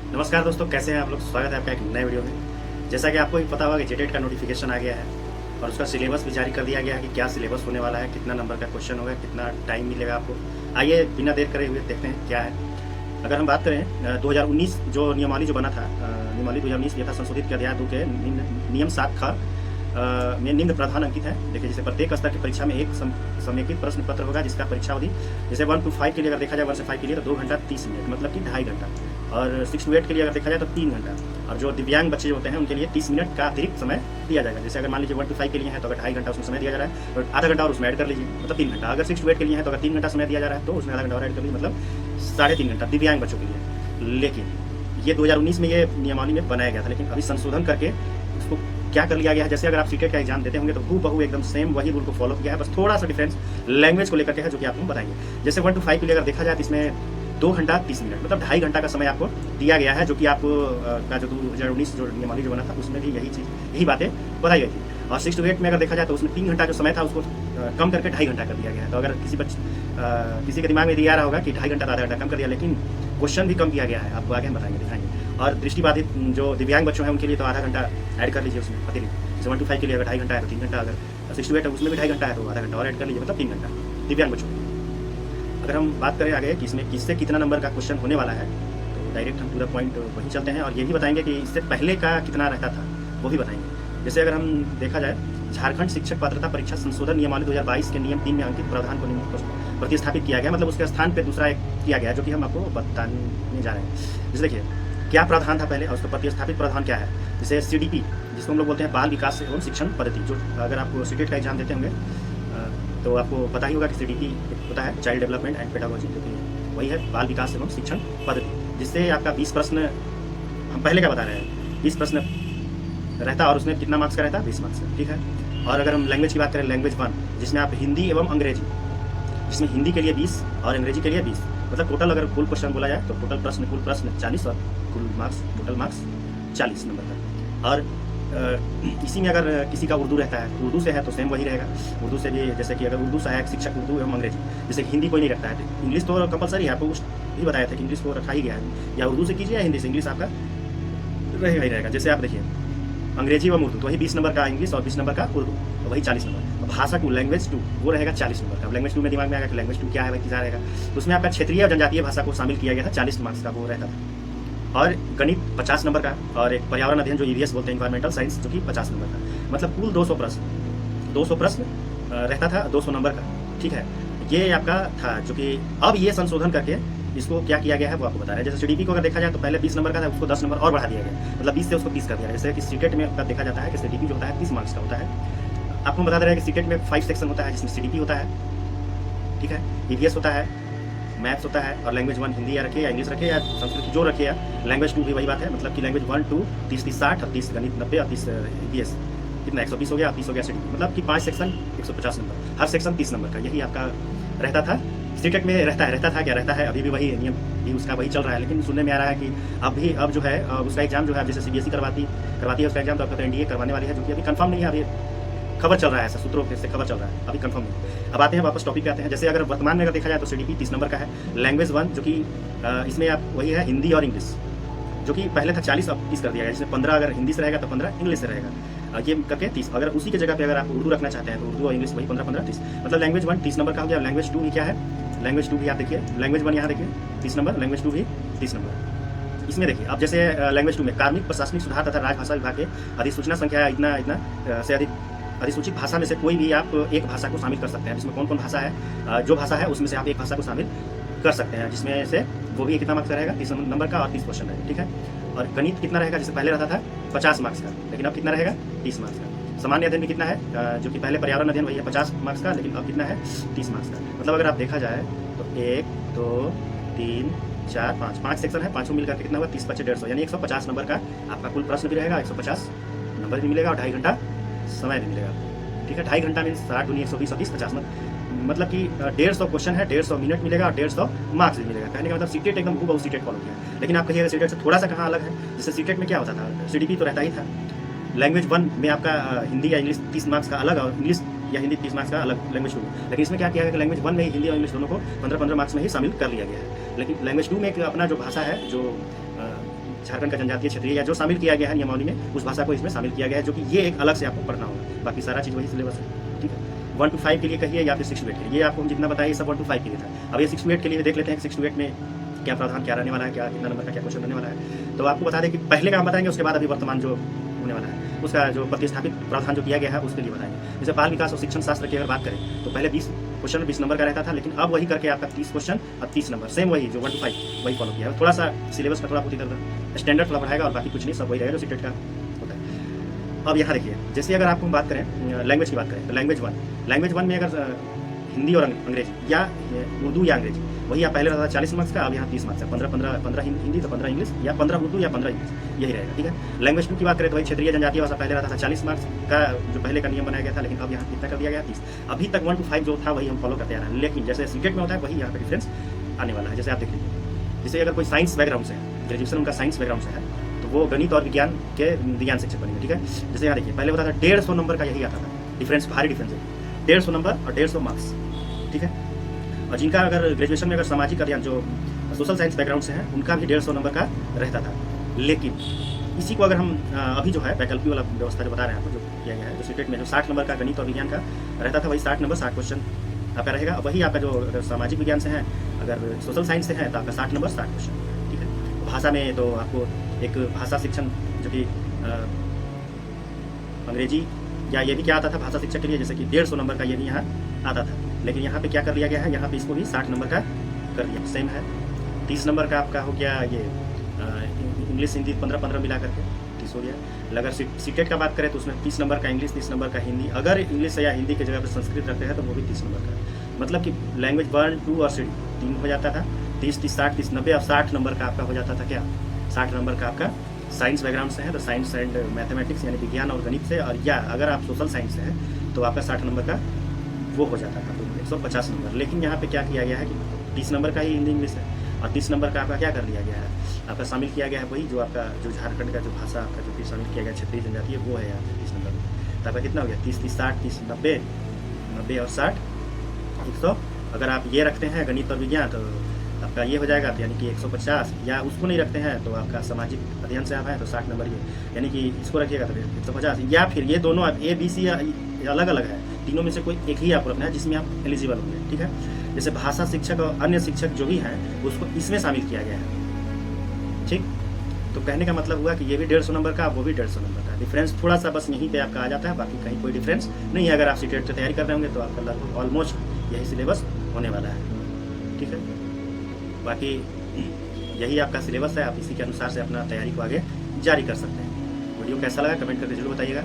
नमस्कार दोस्तों, कैसे हैं आप लोग। स्वागत है आपका एक नए वीडियो में। जैसा कि आपको भी पता होगा कि जेटेट का नोटिफिकेशन आ गया है और उसका सिलेबस भी जारी कर दिया गया है कि क्या सिलेबस होने वाला है, कितना नंबर का क्वेश्चन होगा, कितना टाइम मिलेगा आपको। आइए बिना देर करे हुए देखते हैं क्या है। अगर हम बात करें 2019 जो नियमावली जो बना था, नियमावली 2019 यथा संशोधित के अध्याय 2 के नियम 7 ख में निम्न प्रावधान अंकित है। देखिए, जैसे प्रत्येक स्तर की परीक्षा में एक समेकित प्रश्न पत्र होगा जिसका परीक्षा अवधि जैसे 1 to 5 के लिए अगर देखा जाए 1 से 5 के लिए तो 2 घंटा 30 मिनट, मतलब कि 2.5 घंटा। और 6 to 8 के लिए अगर देखा जाए तो 3 घंटा। और जो दिव्यांग बच्चे होते हैं उनके लिए 30 मिनट का अतिरिक्त समय दिया जाएगा। जैसे अगर मान लीजिए 1 to 5 के लिए है तो अगर 2.5 घंटा उसमें समय दिया जा रहा है और आधा घंटा और उसमें ऐड कर लीजिए, मतलब 3 घंटा। अगर 6 to 8 के लिए है तो अगर 3 घंटा समय दिया जा रहा है तो उसमें आधा घंटा और ऐड कर लीजिए, मतलब 3.5 घंटा दिव्यांग बच्चों के लिए। लेकिन ये 2019 में ये नियमावली में बनाया गया था, लेकिन अभी संशोधन करके उसको क्या कर लिया गया है। जैसे अगर आप सीटेट का एग्जाम देते होंगे तो हूबहू एकदम सेम वही रूल को फॉलो किया है, बस थोड़ा सा डिफरेंस लैंग्वेज को लेकर के है, जो कि आपको बताएंगे। जैसे 1 to 5 के लिए अगर देखा जाए तो इसमें 2 घंटा 30 मिनट, मतलब 2.5 घंटा का समय आपको दिया गया है, जो कि आपको का जो 2019 जो नियमावली जो बना था उसमें भी यही बातें बताई गई थी। और 6 to 8 में अगर देखा जाए तो उसमें 3 घंटा जो समय था उसको कम करके 2.5 घंटा कर दिया गया है। तो अगर किसी के दिमाग में दिया रहा होगा कि 2.5 घंटा तो आधा घंटा कम कर दिया, लेकिन क्वेश्चन भी कम किया गया है, आपको आगे हम बताएंगे दिखाएंगे। और दृष्टिबाधित जो दिव्यांग बच्चों हैं उनके लिए तो आधा घंटा ऐड कर लीजिए उसमें अतिरिक्त। जैसे 1 to 5 के लिए अगर 2.5 घंटा है तो 3 घंटा, अगर 6 to 8 है उसमें भी 2.5 घंटा है तो आधा घंटा और ऐड कर लीजिए, मतलब 3 घंटा दिव्यांग बच्चों के लिए। अगर हम बात करें आगे कि इसमें किससे कितना नंबर का क्वेश्चन होने वाला है तो डायरेक्ट हम पूरा पॉइंट वहीं चलते हैं और ये भी बताएंगे कि इससे पहले का कितना रहता था वो भी बताएंगे। जैसे अगर हम देखा जाए झारखंड शिक्षक पात्रता परीक्षा संशोधन नियमावली 2022 के नियम 3 में अंकित प्रावधान को प्रतिस्थापित किया गया, मतलब उसके स्थान पे दूसरा एक किया गया, जो कि हम आपको बताने जा रहे हैं। जैसे देखिए क्या प्रावधान था पहले और उसका प्रतिस्थापित प्रावधान क्या है। जैसे CDP जिसको हम लोग बोलते हैं बाल विकास एवं शिक्षण पद्धति, जो अगर आप सीटेट का एग्जाम देते होंगे तो आपको पता ही होगा कि CDP होता है चाइल्ड डेवलपमेंट एंड पेडागोजी, जो कि वही है बाल विकास एवं शिक्षण पद्धति, जिससे आपका 20 प्रश्न हम पहले का बता रहे हैं 20 प्रश्न रहता और उसमें कितना मार्क्स का रहता है 20 मार्क्स का, ठीक है। और अगर हम लैंग्वेज की बात करें लैंग्वेज 1 जिसमें आप हिंदी एवं अंग्रेजी, जिसमें हिंदी के लिए 20 और अंग्रेजी के लिए 20, मतलब टोटल अगर कुल क्वेश्चन बोला जाए तो कुल प्रश्न 40 और टोटल मार्क्स 40 नंबर का। और इसी में अगर किसी का उर्दू रहता है, उर्दू से है तो सेम वही रहेगा। उर्दू से भी जैसे कि अगर उर्दू सहायक शिक्षक उर्दू एवं अंग्रेजी, जैसे हिंदी कोई नहीं रखता है, इंग्लिश तो कंपलसरी है, आपको भी बताया था कि इंग्लिश को रखा ही गया है, या उर्दू से कीजिए या हिंदी से, इंग्लिश आपका रहेगा ही रहेगा। जैसे आप देखिए अंग्रेजी व उर्दू तो वही 20 नंबर का इंग्लिश और 20 नंबर का उर्दू, तो वही 40 नंबर। भाषा 2 लैंग्वेज 2 वो रहेगा 40 नंबर का। लैंग्वेज 2 में दिमाग में आएगा कि लैंग्वेज 2 क्या है, कितना रहेगा, तो उसमें आपका क्षेत्रीय और जनजातीय भाषा को शामिल किया गया था, 40 मार्क्स का वो रहता था। और गणित 50 नंबर का, और एक पर्यावरण अध्ययन जो EVS बोलते हैं इन्वायरमेंटल साइंस, जो कि 50 नंबर का, मतलब कुल 200 प्रश्न रहता था 200 नंबर का, ठीक है। ये आपका था, जो कि अब ये संशोधन करके इसको क्या किया गया है वो आपको बता रहे हैं। जैसे CDP को अगर देखा जाए तो पहले 20 नंबर का था, उसको 10 नंबर और बढ़ा दिया गया, मतलब 20 से उसको 30 कर दिया गया। जैसे कि सीटेट में देखा जाता है कि CDP जो होता है 30 मार्क्स का होता है। आपको बता दे रहा है कि सीटेट में 5 सेक्शन होता है, जिसमें CDP होता है, ठीक है, EVS होता है, मैथ्स होता है, और लैंग्वेज 1 हिंदी या रखे या इंग्लिश रखे या संस्कृत जो रखे, या लैंग्वेज 2 भी वही बात है, मतलब कि लैंग्वेज 1 to 30 60 और 30 गणित 90 और 30 EVS कितना 120 हो गया, 30 हो गया CDP, मतलब कि 5 सेक्शन 150 नंबर, हर सेक्शन 30 नंबर का, यही आपका रहता था। सीटेट में रहता था क्या रहता है, अभी भी वही नियम भी उसका वही चल रहा है। लेकिन सुनने में आ रहा है कि अब जो है उसका एग्जाम जो है, जैसे CBSE करवाती है उसका एग्जाम, तो आपका तो NDA करवाने वाली है, जो कि अभी कंफर्म नहीं है, अभी खबर चल रहा है, ऐसा सूत्रों से खबर चल रहा है, अभी कंफर्म नहीं। अब आते हैं वापस टॉपिक पे आते हैं। जैसे अगर वर्तमान में अगर देखा जाए तो CDP 30 नंबर का है। लैंग्वेज 1 जो कि इसमें आप वही है हिंदी और इंग्लिश, जो कि पहले था 40 अब 30 कर दिया गया, जिसमें 15 अगर हिंदी से रहेगा तो 15 इंग्लिश से रहेगा, ये करके 30। अगर उसी की जगह पे अगर आप उर्दू रखना चाहते हैं तो उर्दू और इंग्लिश वही 15 30, मतलब लैंग्वेज 1 30 नंबर का हो गया। लैंग्वेज 2 भी क्या है, लैंग्वेज 2 भी आप देखिए, लैंग्वेज 1 यहाँ देखिए 30 नंबर, लैंग्वेज 2 भी 30 नंबर। इसमें देखिए अब जैसे लैंग्वेज 2 में कार्मिक प्रशासनिक सुधार तथा राजभाषा विभाग के अधिसूचना संख्या इतना से अधिक अधिसूचित भाषा में से कोई भी आप एक भाषा को शामिल कर सकते हैं। जिसमें कौन कौन भाषा है, जो भाषा है उसमें से आप एक भाषा को शामिल कर सकते हैं, जिसमें से वो भी कितना मार्क्स का रहेगा 30 नंबर का और 30 क्वेश्चन रहेगा, ठीक है। और गणित कितना रहेगा, जैसे पहले रहता था 50 मार्क्स का, लेकिन अब कितना रहेगा 30 मार्क्स का। सामान्य अध्ययन भी कितना है, जो कि पहले पर्यावरण अध्ययन वही है 50 मार्क्स का, लेकिन अब कितना है 30 मार्क्स का। मतलब अगर आप देखा जाए तो 1 2 3 4 5 सेक्शन है, पाँचों मिलकर कितना होगा 30 25 150, यानी 150 नंबर का आपका कुल प्रश्न भी रहेगा, 150 नंबर भी मिलेगा और 2.5 घंटा समय भी मिलेगा, ठीक है। 2.5 घंटा में 60 दूनी 120 और 30 50, मतलब कि 150 क्वेश्चन है, 150 मिनट मिलेगा और 150 मार्क्स भी मिलेगा। कहने का मतलब सीटेट एकदम हूबहू सीटेट फॉलो किया है। लेकिन आप कहिएगा सीटेट से थोड़ा सा कहाँ अलग है। जैसे सीटेट में क्या होता था, CDP तो रहता ही था, लैंग्वेज 1 में आपका हिंदी या इंग्लिश 30 मार्क्स का अलग और इंग्लिश या हिंदी 30 मार्क्स का अलग लैंग्वेज 2 में। लेकिन इसमें क्या किया गया कि लैंग्वेज 1 में हिंदी और इंग्लिश दोनों को 15-15 मार्क्स में ही शामिल कर लिया गया है। लेकिन लैंग्वेज 2 में एक अपना जो भाषा है, जो झारखंड का जनजातीय क्षेत्रीय या जो शामिल किया गया है नियमावली में, उस भाषा को इसमें शामिल किया गया है, जो कि ये एक अलग से आपको पढ़ना होगा। बाकी सारा चीज़ वही सिलेबस है, ठीक है। 1 to 5 के लिए कहिए या फिर 6 to 8 के लिए, ये आपको हम जितना बताया ये सब 1 to 5 के लिए था। अब ये 6 to 8 के लिए देख लेते हैं कि 6 to 8 में क्या प्रावधान क्या रहने वाला है, क्या कितना नंबर का क्या क्वेश्चन रहने वाला है। तो आपको बता दें कि पहले का हम बताएंगे, उसके बाद अभी वर्तमान जो होने वाला है उसका जो प्रतिस्थापित प्रावधान जो किया गया है उसके लिए बताएंगे। जैसे बाल विकास और शिक्षण शास्त्र की अगर बात करें तो पहले 20 क्वेश्चन 20 नंबर का रहता था, लेकिन अब वही करके आपका 30 क्वेश्चन और 30 नंबर, सेम वही जो 1 to 5 वही फॉलो किया है। थोड़ा सा सिलेबस का थोड़ा बहुत इधर स्टैंडर्ड थोड़ा बढ़ाएगा और बाकी कुछ नहीं, सब वही रहेगा जो सीटेट का होता है। अब यहाँ देखिए, जैसे अगर आपको बात करें लैंग्वेज की बात करें तो लैंग्वेज वन में अगर हिंदी और अंग्रेजी या उर्दू या अंग्रेजी, वही आप पहले रहता था 40 मार्क्स का, अब यहाँ 30 मार्क्स है। 15 हिंदी तो 15 इंग्लिश, या 15 उर्दू या 15 इंग्लिश, यही रहेगा, ठीक है। लैंग्वेज 2 की बात करें तो वही क्षेत्रीय जनजातीय भाषा पहले रहता था 40 मार्क्स का, जो पहले का नियम बनाया गया था, लेकिन अब यहाँ कितना कर दिया गया 30। अभी तक 1 to 5 जो था वही हम फॉलो करते आ रहे हैं, लेकिन जैसे सीटेट में होता है वही यहाँ पे डिफरेंस आने वाला है। जैसे आप देख लीजिए, जैसे अगर कोई साइंस बैकग्राउंड से है, ग्रेजुएशन उनका साइंस बैकग्राउंड से है, तो वो गणित और विज्ञान शिक्षक बनेंगे, ठीक है। जैसे यहाँ देखिए, पहले होता था 150 नंबर का यही आता था, डिफरेंस भारी डिफरेंस है, 150 नंबर और 150 मार्क्स, ठीक है। और जिनका अगर ग्रेजुएशन में अगर सामाजिक अध्ययन जो सोशल साइंस बैकग्राउंड से हैं उनका भी 150 नंबर का रहता था। लेकिन इसी को अगर हम अभी जो है वैकल्पिक वाला व्यवस्था जो बता रहे हैं आपको, जो किया गया है, जो सीटेट में जो 60 नंबर का गणित और विज्ञान का रहता था, वही 60 नंबर 60 क्वेश्चन आपका रहेगा। वही आपका जो अगर सामाजिक विज्ञान से है, अगर सोशल साइंस से है तो आपका 60 नंबर 60 क्वेश्चन, ठीक है। भाषा में तो आपको एक भाषा शिक्षण जो कि अंग्रेजी या ये भी क्या आता था भाषा शिक्षक के लिए, जैसे कि 150 नंबर का ये भी यहाँ आता था, लेकिन यहाँ पे क्या कर लिया गया है, यहाँ पे इसको भी 60 नंबर का कर दिया, सेम है। 30 नंबर का आपका हो गया ये इंग्लिश हिंदी 15-15 मिला करके 30 हो गया। अगर सीटेट का बात करें तो उसमें 30 नंबर का इंग्लिश, 30 नंबर का हिंदी, अगर इंग्लिश या हिंदी की जगह पर संस्कृत रखते हैं तो वो भी 30 नंबर का। मतलब कि लैंग्वेज 1, 2 और 3 हो जाता था, 30, 30, 60, 30, 90 और 60 नंबर का आपका हो जाता था क्या, 60 नंबर का आपका साइंस बैकग्राउंड से है तो साइंस एंड मैथमेटिक्स यानी विज्ञान और गणित से, और या अगर आप सोशल साइंस से हैं तो आपका 60 नंबर का वो हो जाता था, तो 150 नंबर। लेकिन यहाँ पे क्या किया गया है कि 30 नंबर का ही हिंदी इंग्लिश है, और 30 नंबर का आपका क्या कर दिया गया है, आपका शामिल किया गया है वही जो आपका जो झारखंड का जो भाषा आपका जो भी शामिल किया गया क्षेत्रीय जनजातीय वो है यहाँ पे 30 नंबर में। तो आपका कितना हो गया 30, 30, 60, 30, 90, 90 और 60, 100। अगर आप ये रखते हैं गणित और विज्ञान तो आपका ये हो जाएगा, तो यानी कि 150, या उसको नहीं रखते हैं तो आपका सामाजिक अध्ययन से आप हैं तो 60 नंबर ये, यानी कि इसको रखिएगा तो 150, या फिर ये दोनों आप A, B, C अलग अलग है, तीनों में से कोई एक ही आपको रखना है जिसमें आप एलिजिबल होंगे, ठीक है। जैसे भाषा शिक्षक और अन्य शिक्षक जो भी हैं उसको इसमें शामिल किया गया है, ठीक। तो कहने का मतलब हुआ कि ये भी 150 नंबर का, वो भी 150 नंबर का, डिफरेंस थोड़ा सा बस यहीं पे आपका आ जाता है, बाकी कहीं कोई डिफरेंस नहीं है। अगर आप सीटेट की तैयारी कर रहे होंगे तो आपका लगभग ऑलमोस्ट यही सिलेबस होने वाला है, ठीक है। बाकी यही आपका सिलेबस है, आप इसी के अनुसार से अपना तैयारी को आगे जारी कर सकते हैं। वीडियो कैसा लगा कमेंट करके जरूर बताइएगा।